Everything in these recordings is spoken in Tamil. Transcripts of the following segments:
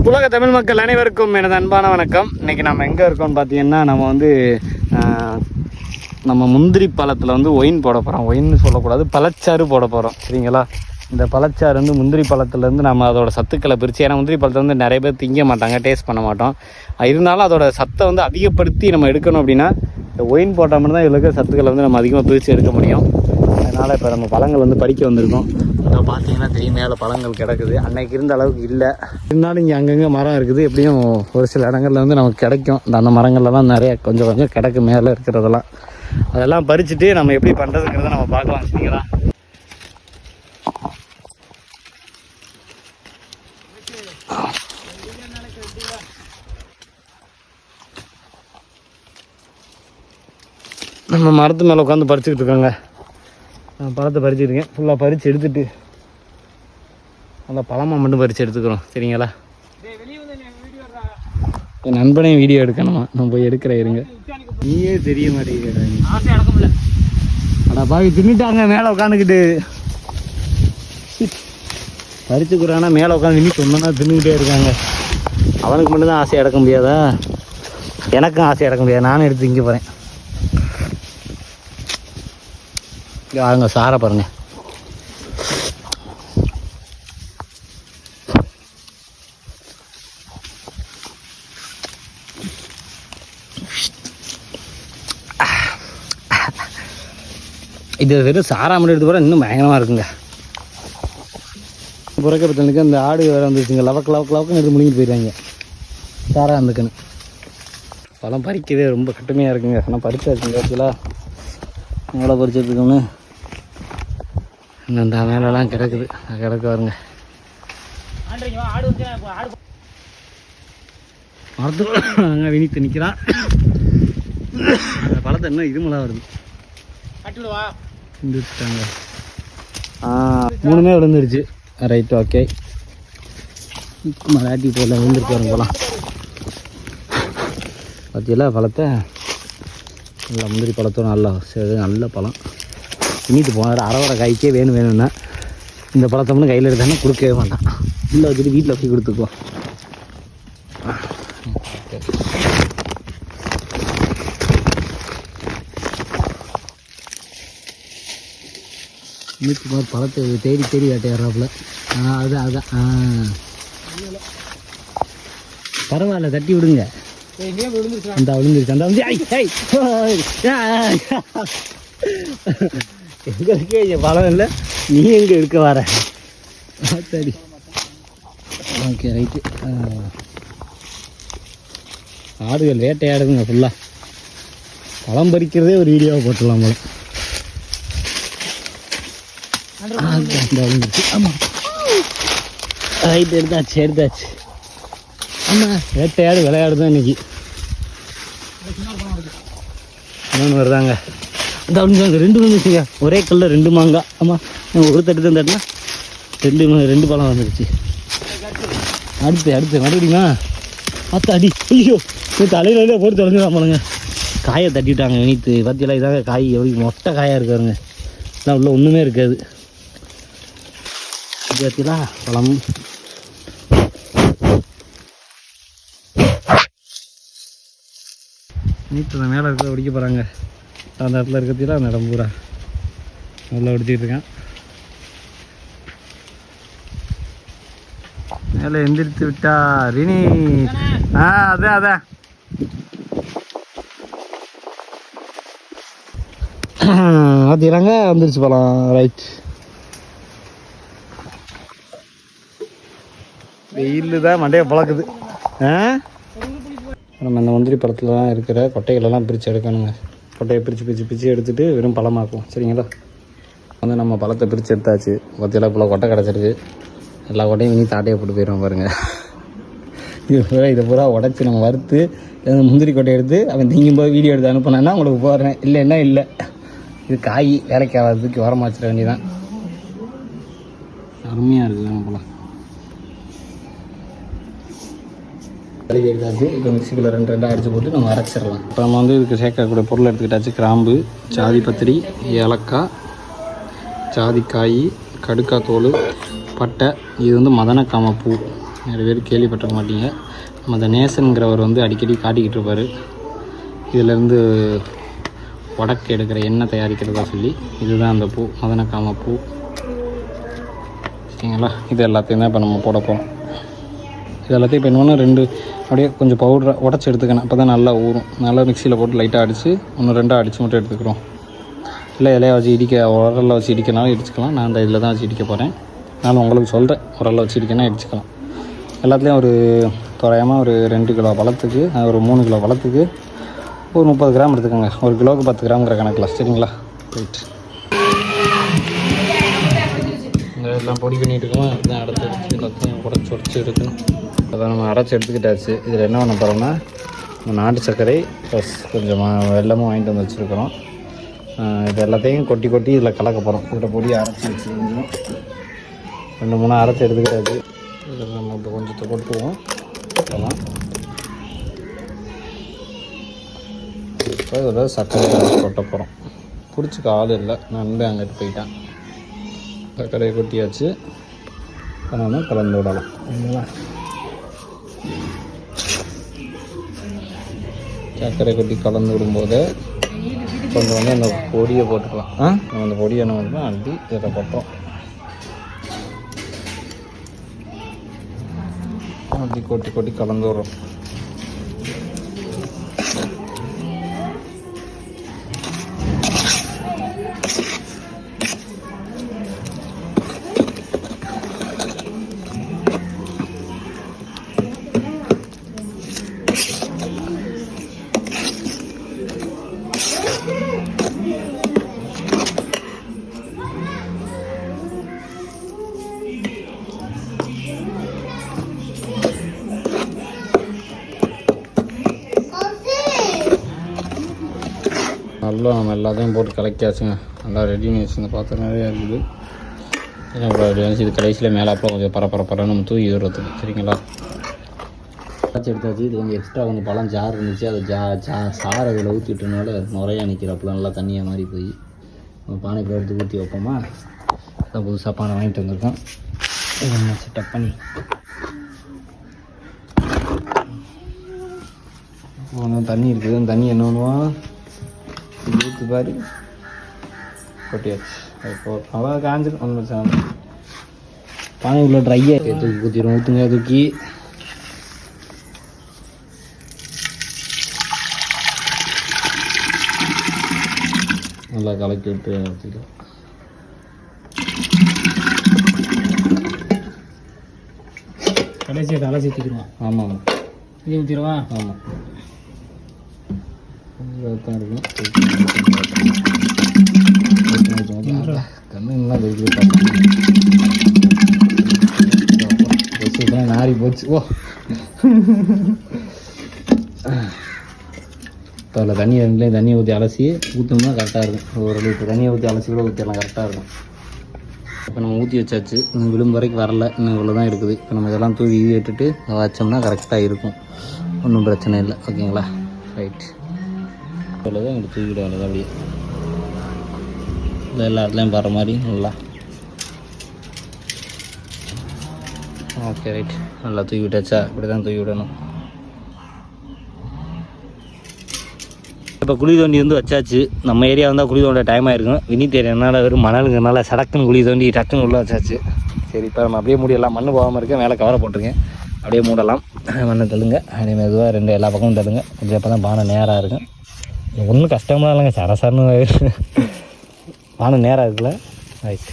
உலக தமிழ் மக்கள் அனைவருக்கும் எனது அன்பான வணக்கம். இன்றைக்கி நம்ம எங்கே இருக்கோம்னு பார்த்தீங்கன்னா, நம்ம முந்திரி பழத்தில் ஒயின் போட போகிறோம். ஒயின்னு சொல்லக்கூடாது, பழச்சாறு போட போகிறோம். சரிங்களா? இந்த பழச்சாறு முந்திரி பழத்துலேருந்து நம்ம அதோட சத்துக்களை பிரித்து, ஏன்னா முந்திரி பழத்தை நிறைய பேர் திங்க மாட்டாங்க, டேஸ்ட் பண்ண மாட்டோம். இருந்தாலும் அதோட சத்தை அதிகப்படுத்தி நம்ம எடுக்கணும் அப்படின்னா இந்த ஒயின் போட்டால் மட்டும்தான் இதில் இருக்க சத்துக்களை நம்ம அதிகமாக பிரித்து எடுக்க முடியும். அதனால் இப்போ நம்ம பழங்கள் பறிக்க வந்திருக்கோம். இப்போ பார்த்தீங்கன்னா தெரியும், மேலே பழங்கள் கிடக்குது. அன்னைக்கு இருந்த அளவுக்கு இல்லை, இருந்தாலும் இங்கே அங்கங்கே மரம் இருக்குது. எப்படியும் ஒரு சில இடங்கள்ல நமக்கு கிடைக்கும். அந்த மரங்கள்லாம் நிறைய கொஞ்சம் கொஞ்சம் கிடக்கு மேலே இருக்கிறதெல்லாம். அதெல்லாம் பறிச்சுட்டு நம்ம எப்படி பண்ணுறதுங்கிறத நம்ம பார்க்கலாம். சரிங்களா? நம்ம மரத்து மேலே உட்காந்து பறிச்சுக்கிட்டு இருக்கோங்க. நான் பழத்தை பறிச்சுருக்கேன். ஃபுல்லாக பறித்து எடுத்துட்டு அந்த பழமாக மட்டும் பறித்து எடுத்துக்கிறோம். சரிங்களா? என் நண்பனையும் வீடியோ எடுக்கணுமா? நான் போய் எடுக்கிற இருங்க. நீயே தெரிய மாட்டேங்கிற. அடா பாவி, தின்னுட்டாங்க மேலே உட்காந்துக்கிட்டு. பறிச்சுக்கிறானா மேலே உட்காந்து நீ சொன்னா தின்னுக்கிட்டே இருக்காங்க. அவனுக்கு மட்டும்தான் ஆசை அடக்க முடியாதா? எனக்கும் ஆசை அடக்க முடியாது. நானும் எடுத்து இங்கே போகிறேன். வாங்க, சாரை பாருங்க. இது வெறும் சாரா மட்டும் எடுத்து போகிற இன்னும் பயங்கரமாக இருக்குங்க. புறக்கப்பட்டனுக்கு அந்த ஆடு வேறு வந்துருச்சுங்க. லவக்குன்னு எடுத்து முடிங்கிட்டு போயிடுவாங்க. சாரா இருந்துக்குன்னு பழம் பறிக்கவே ரொம்ப கட்டுமையாக இருக்குங்க. ஆனால் பறிச்சாச்சுங்க. ஆக்சுவலாக எவ்வளோ பறிச்சிருக்கோன்னு இந்த மேலெல்லாம் கிடக்குது. கிடக்கு வருங்க. மரத்து அங்கே வினித்து நிற்கிறான். அந்த பழத்தை இன்னும் இது மேலே வருது. விழுந்துட்டாங்க. மூணுமே விழுந்துருச்சு. Right, okay. மராட்டி போல விழுந்துருக்கு வரும் போகலாம். பார்த்தீங்களா பழத்தை? நல்லா முந்திரி பழத்தோடு நல்லா சரி, நல்ல பழம். இனிட்டு போனார். அரை காய்க்கே வேணும்னா இந்த பழத்தை மட்டும் கையில் எடுத்தாங்கன்னா கொடுக்கவே மாட்டான். இல்லை வச்சுட்டு வீட்டில் போய் கொடுத்துக்குவோம். இனிட்டு போகிற பழத்தை தேடி தேடி வேட்டையாடுறாப்புல. அதுதான் பரவாயில்ல, தட்டி விடுங்க. அந்த விழுந்துருச்சு. அந்த எங்களுக்கே பழம் இல்லை, நீ எங்கே எடுக்க வர? சரி, ஓகே, ரைட்டு. ஆடுகள் வேட்டையாடுதுங்க ஃபுல்லாக. பழம் பறிக்கிறதே ஒரு வீடியோவை போட்டுடலாம் போல. விழுந்துருச்சு. ஆமாம், ரைட்டு, எடுத்தாச்சு. ஆமாம், வேட்டையாடு விளையாடுதான் இன்னைக்கு. இன்னொன்று வருதாங்க. அந்த அப்படிங்க 2 வந்துச்சுங்க. ஒரே கல்ல 2 மாங்காய். ஆமாம், ஒரு தட்டு தான் தட்டினா 2 பழம் வந்துருச்சு. அடுத்து மறுபடியுமா 10 அடி. ஐயோ, தலையில போட்டு தொலைஞ்சிடலாம் போலங்க. காயை தட்டிவிட்டாங்க இனித்து. பார்த்தீங்களா? இதாங்க காய். எப்படி மொட்டை காயாக இருக்காருங்க. எல்லாம் உள்ள ஒன்றுமே இருக்காது. பார்த்தீங்களா பழம்? நீட்டு மேலே இருக்கிறத ஒடிக்க போகிறாங்க. அந்த இடத்துல இருக்கிறதுல அந்த இடம் பூரா நல்லா ஒடிச்சிக்கிட்டு இருக்கான். மேலே எந்திரித்து விட்டா ரினி. அதான் பார்த்தீங்களாங்க, வந்துருச்சு பழம். ரைட். வெயில் தான் மண்டையை பழக்குது. நம்ம இந்த முந்திரி பழத்தில் தான் இருக்கிற கொட்டைகளெல்லாம் பிரித்து எடுக்கணுங்க. கொட்டையை பிரித்து எடுத்துகிட்டு வெறும் பழமாக்குவோம். சரிங்களா? நம்ம பழத்தை பிரித்து எடுத்தாச்சு. 10 கிலோ கொட்டை கிடச்சிருக்கு. எல்லா கொட்டையும் இனி தாட்டையை போட்டு போயிடுவோம் பாருங்கள். இதை பூரா உடச்சி நம்ம வறுத்து முந்திரி கொட்டை எடுத்து அவன் திங்கும்போது வீடியோ எடுத்து அனுப்பினான்னா உங்களுக்கு போடுறேன். இல்லைன்னா இல்லை. இது காய் வேலைக்கு ஆகிறதுக்கு உரமா வச்சிட வேண்டியதான். அருமையாக இருக்குது நம்ம பழம். கழுவி எடுத்தாச்சு. இப்போ மிக்சிக்குள்ள 2 அடித்து போட்டு நம்ம அரைச்சிடலாம். இப்போ நம்ம இதுக்கு சேர்க்கக்கூடிய பொருள் எடுத்துக்கிட்டாச்சு. கிராம்பு, ஜாதி பத்திரி, ஏலக்காய், ஜாதிக்காய், கடுக்காய் தோல், பட்டை. இது மதனக்காம பூ. நிறைய பேர் கேள்விப்பட்டிருக்க மாட்டீங்க. நம்ம அந்த நேசன்கிறவர் வந்து அடிக்கடி காட்டிக்கிட்டு இருப்பார். இதிலேருந்து உடக்கு எடுக்கிற எண்ணெய் தயாரிக்கிறதா சொல்லி. இதுதான் அந்த பூ, மதனக்காம பூ. சரிங்களா? இது எல்லாத்தையும் தான் இப்போ நம்ம போட போகிறோம். இது எல்லாத்தையும் இப்போ இன்னொன்று 2 அப்படியே கொஞ்சம் பவுடரை உடச்சி எடுத்துக்கணும். அப்போ தான் நல்லா ஊறும். நல்லா மிக்சியில் போட்டு லைட்டாக அடித்து 1-2 அடித்து மட்டும் எடுத்துக்கிறோம். இல்லை இலையை வச்சு உரலில் வச்சு இடிக்கனாலும் இடிச்சிக்கலாம். நான் அந்த இதில் தான் வச்சு இடிக்க போகிறேன். நான் உங்களுக்கு சொல்கிறேன், உரலில் வச்சு இடிக்கனா இடிச்சிக்கலாம். எல்லாத்துலேயும் ஒரு தோராயமாக ஒரு 2 கிலோ பழத்துக்கு, ஒரு 3 கிலோ பழத்துக்கு ஒரு 30 கிராம் எடுத்துக்கோங்க. 1 கிலோவுக்கு 10 கிராம்ங்கிற கணக்கில். சரிங்களா? ரைட். இங்கே எல்லாம் பொடி பண்ணிகிட்டு இருக்கோம். அதுதான் அரைச்சி எடுத்து எல்லாத்தையும் உடச்சி எடுக்கணும். அதை நம்ம அரைச்சி எடுத்துக்கிட்டாச்சு. இதில் என்ன பண்ண போகிறோம்னா, நாட்டு சர்க்கரை ப்ளஸ் கொஞ்சம் வெல்லமும் வாங்கிட்டு வந்து வச்சுருக்கிறோம். இது எல்லாத்தையும் கொட்டி இதில் கலக்க போகிறோம். இதில் பொடியை அரைச்சி வச்சுருக்கோம். 2-3 அரைச்சி எடுத்துக்கிட்டாச்சு. இதில் நம்ம இப்போ கொஞ்சத்தை கொட்டுவோம். அதெல்லாம் இப்போ இதில் சர்க்கரை கொட்ட போகிறோம். பிடிச்சிக்க ஆள் இல்லை, நண்பன் அங்கிட்டு போயிட்டான். சர்க்கரையை கொட்டியாச்சு. நம்ம கலந்து விடலாம். சரிங்களா? சர்க்கரை கொட்டி கலந்து விடும்போது கொஞ்சம் வந்து அந்த பொடியை போட்டுக்கலாம். நம்ம அந்த பொடியை என்ன பண்ணுறோம், அள்ளி இதில் கொட்டுறோம். அப்படி கொட்டி கலந்து விடுறோம். நல்லா நம்ம எல்லாத்தையும் போட்டு கலக்கியாச்சுங்க. நல்லா ரெடி பண்ணி வச்சு. இந்த பாத்திரம் நிறையா இருக்குது. இது கடைசியில் மேலே அப்புறம் கொஞ்சம் பரப்பரன்னு நம்ம தூக்கி விடுறதுக்கு. சரிங்களா? அரைச்சி எடுத்தாச்சு. இது கொஞ்சம் எக்ஸ்ட்ரா கொஞ்சம் பழம் ஜார் இருந்துச்சு. அதை சாரை அதில் ஊற்றிட்டனால நிறையா நிற்கிறப்பெல்லாம் நல்லா தண்ணியாக மாதிரி போய் நம்ம பானைக்குள்ள எடுத்து ஊற்றி வைப்போமா. அதான் புதுசாக பானை வாங்கிட்டு வந்திருக்கோம். இதை செட்டப் பண்ணி ஒன்றும் தண்ணி இருக்குது. அந்த தண்ணி என்ன பண்ணுவோம், ஊற்றி பாரு கொட்டியாச்சு. இப்போ நல்லா காஞ்சிடும். ஒன்றும் பிரச்சனை பானைக்குள்ளே ட்ரையாக தூக்கி ஊற்றிடும். ஊற்றுங்க தூக்கி நல்லா கலக்கி விட்டு ஊற்றிடும். கடைசி அலசி ஊற்றிடுவான். ஆமாம், இது ஊற்றிடுவான். ஆமாம், தான் இருக்கும். நாரி போச்சு. ஓ, இப்போ அதில் தண்ணியை ஊற்றி அலசி ஊற்றணும்னா கரெக்டாக இருக்கும். ஒரு லிட்டர் தண்ணியை ஊற்றி அலசி கூட ஊற்றிடலாம், கரெக்டாக இருக்கும். இப்போ நம்ம ஊற்றி வச்சாச்சு. இன்னும் விளிம்பு வரைக்கும் வரல, இன்னும் இவ்வளோ தான் இருக்குது. இப்போ நம்ம இதெல்லாம் தூவி விட்டுட்டு வச்சோம்னா கரெக்டாக இருக்கும். ஒன்றும் பிரச்சனை இல்லை. ஓகேங்களா? ரைட். அவ்வளோதான். இங்கே தூக்கிவிட அவ்வளோதான். அப்படியே இல்லை எல்லா இடத்துலையும் வர மாதிரி நல்லா. Okay, right. நல்லா தூக்கி விட்டாச்சா? இப்படி தான் தூக்கி விடணும். இப்போ குழி தோண்டி வந்து வச்சாச்சு. நம்ம ஏரியா வந்தால் குழி தோண்ட டைம் ஆகிருக்கும். வினித் ஏரியானால வெறும் மணலுங்கிறனால சடக்குன்னு குழி தோண்டி டக்குன்னு உள்ளே வச்சாச்சு. சரி, இப்போ நம்ம அப்படியே மூடிடலாம். மண் போகாமல் இருக்க மேலே கவரை போட்டிருக்கேன். அப்படியே மூடலாம். மண்ணை தள்ளுங்க. அப்படியே மெதுவாக எல்லா பக்கமும் தள்ளுங்க. கொஞ்சம் அப்போ தான் பானை நேராக இருக்கும். ஒன்றும் கஷ்டமாக இல்லைங்க, சரசரன்னு பானை நேராக இருக்குல்ல. ரைட்.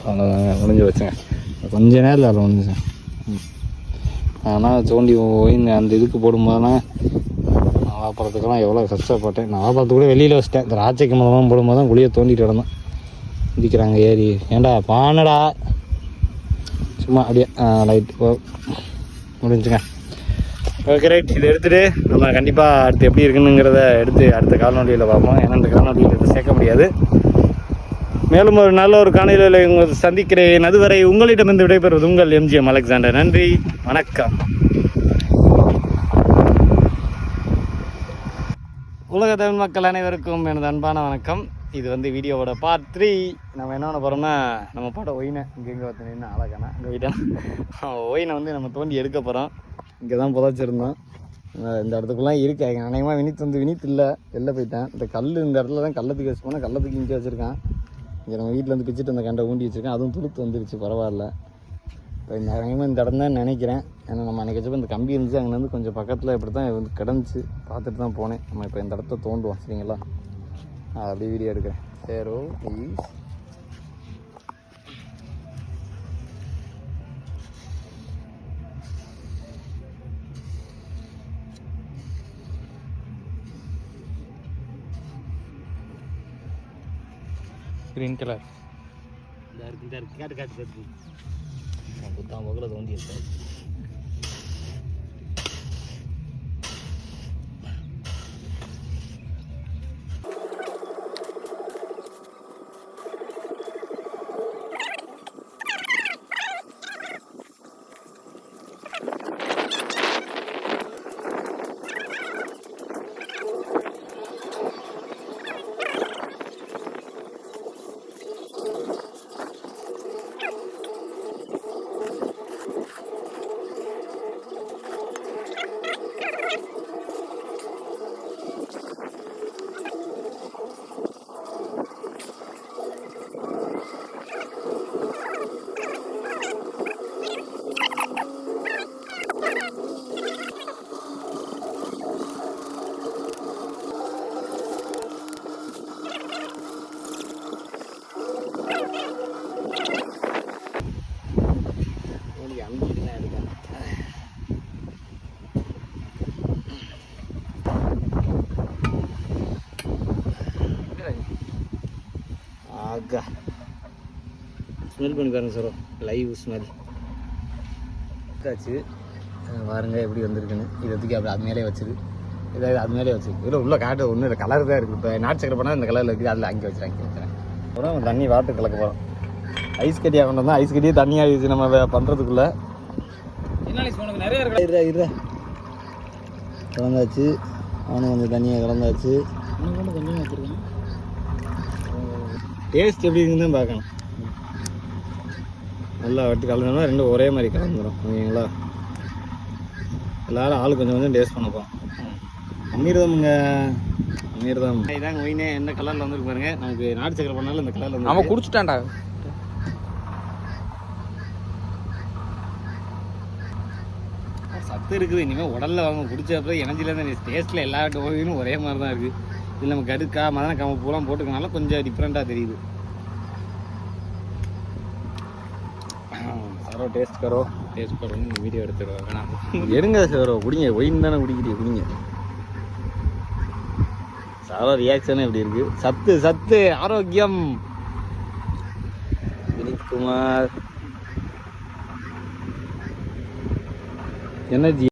அவ்வளோதாங்க, முடிஞ்சு வச்சுங்க. கொஞ்ச நேரம் அதில் முடிஞ்சுங்க. ஆனால் தோண்டி அந்த இதுக்கு போடும்போதெல்லாம் நவாப்பழத்துக்கெல்லாம் எவ்வளோ கஷ்டப்பட்டேன். நவாப்பழத்து கூட வெளியில் வச்சிட்டேன். இந்த ராட்சைக்கு முதலாம் போடும்போது தான் குழியை தோண்டிட்டு கிடந்தேன். இடிக்கிறாங்க ஏறி. ஏண்டா பானடா சும்மா அப்படியே லைட் முடிஞ்சுங்க. Okay, right. இதை எடுத்துகிட்டு நம்ம கண்டிப்பாக அடுத்து எப்படி இருக்குனுங்கிறத எடுத்து அடுத்த கால்நொடியில் பார்ப்போம். ஏன்னா இந்த கால்நொடியில் எடுத்து சேர்க்க முடியாது. மேலும் ஒரு நல்ல ஒரு காணொளியில் உங்களை சந்திக்கிறேன். அதுவரை உங்களிடமிருந்து விடைபெறுவது உங்கள் எம்ஜிஎம் அலெக்சாண்டர். நன்றி, வணக்கம். உலக தமிழ் மக்கள் அனைவருக்கும் எனது அன்பான வணக்கம். இது வந்து வீடியோவோட பார்ட் 3. நம்ம என்ன பண்ண போகிறோம்னா, நம்ம போட்ட ஒயினை இங்கே வந்து நின்று அழகானா அங்கே வீட்டை ஒயினை வந்து நம்ம தோண்டி எடுக்க போகிறோம். இங்கே தான் புதைச்சிருந்தோம். இந்த இடத்துக்குலாம் இருக்கு. அநேகமாக வினித் இல்லை, வெளில போயிட்டேன். இந்த கல் இந்த இடத்துல தான் கள்ளத்துக்கு வச்சு போனால் கள்ளத்துக்கு இங்கே வச்சுருக்கேன். இங்கே நம்ம வீட்டில் வந்து பிச்சுட்டு அந்த கண்டை ஊண்டி வச்சுருக்கேன். அதுவும் துளுத்து வந்துருச்சு, பரவாயில்ல. இப்போ இந்த அநேகமாக இந்த இடம் தான் நினைக்கிறேன். ஏன்னா நம்ம அன்றைக்கி வச்சப்போ இந்த கம்பி இருந்துச்சு, அங்கேருந்து கொஞ்சம் பக்கத்தில் இப்படி தான் வந்து கிடந்துச்சு. பார்த்துட்டு தான் போனேன். நம்ம இப்போ இந்த இடத்த தோண்டுவோம், சரிங்களா? அப்படியே வீடியோ எடுக்கிறேன். சேரோ ப்ளீஸ். கிரீன் கலர் இந்த இருக்கு காட்டு குத்தாம் பக்கத்தில் தோண்டி இருக்காது. ஆகா, ஸ்மெல் பண்ணி பாருங்க சார், லைவ் ஸ்மெல் ஆச்சு. பாருங்க எப்படி வந்திருக்குன்னு. இதை தூக்கி அப்படி அது மேலே வச்சுது, இதாவது அது மேலே வச்சு இல்லை உள்ள காட்டு ஒன்றும் இல்லை, கலர் தான் இருக்குது. இப்போ நாட்டு சக்கரை பண்ணால் இந்த கலரில் இருக்குது, அதில் அங்கே வச்சுறேன். அப்புறம் தண்ணி வாட்டர் கலக்க போகிறோம். ஐஸ் கட்டியாக கொண்டு வந்தால் ஐஸ் கட்டியே தண்ணி ஆகிடுச்சு நம்ம பண்ணுறதுக்குள்ளே. நிறைய இரு கலந்தாச்சு. அவனும் கொஞ்சம் தண்ணியை கலந்தாச்சு. கொஞ்சம் வச்சுருக்கேன். டேஸ்ட் எப்படி இருக்குன்னு பார்க்கணும். நல்லா வட்டி கலந்தோம்னா ரெண்டும் ஒரே மாதிரி கலந்துடும், ஓகேங்களா? எல்லோரும் ஆள் கொஞ்சம் கொஞ்சம் டேஸ்ட் பண்ணப்போம். அமீர்தம்ங்க, அமீர்தம் இதாங்க ஒயினே. எந்த கலரில் வந்துருக்கு பாருங்க. நமக்கு நாட்டு சக்கரை பண்ணாலும் இந்த கலரில் வந்து அவன் குடிச்சிட்டான்டா. சத்து இருக்குது. இனிமேல் உடலில் வாங்க குடிச்சப்போ எனர்ஜியில் தான் டேஸ்ட்டில் எல்லா ஒயினும் ஒரே மாதிரி தான் இருக்குது. இதில் நம்ம கடுக்கா மதன கம்பூலாம் போட்டுக்கனால கொஞ்சம் டிஃப்ரெண்ட்டாக தெரியுது. சரோ டேஸ்ட் கரோ வீடியோ எடுத்துடுவோம். வேணாம் எடுங்க சரோ, குடிங்க. ஒயின் தானே குடிக்கிறீங்க, குடிங்க. சரோ ரியாக்ஷனும் எப்படி இருக்குது? சத்து சத்து ஆரோக்கியம். வினித்குமார் எனர்ஜி.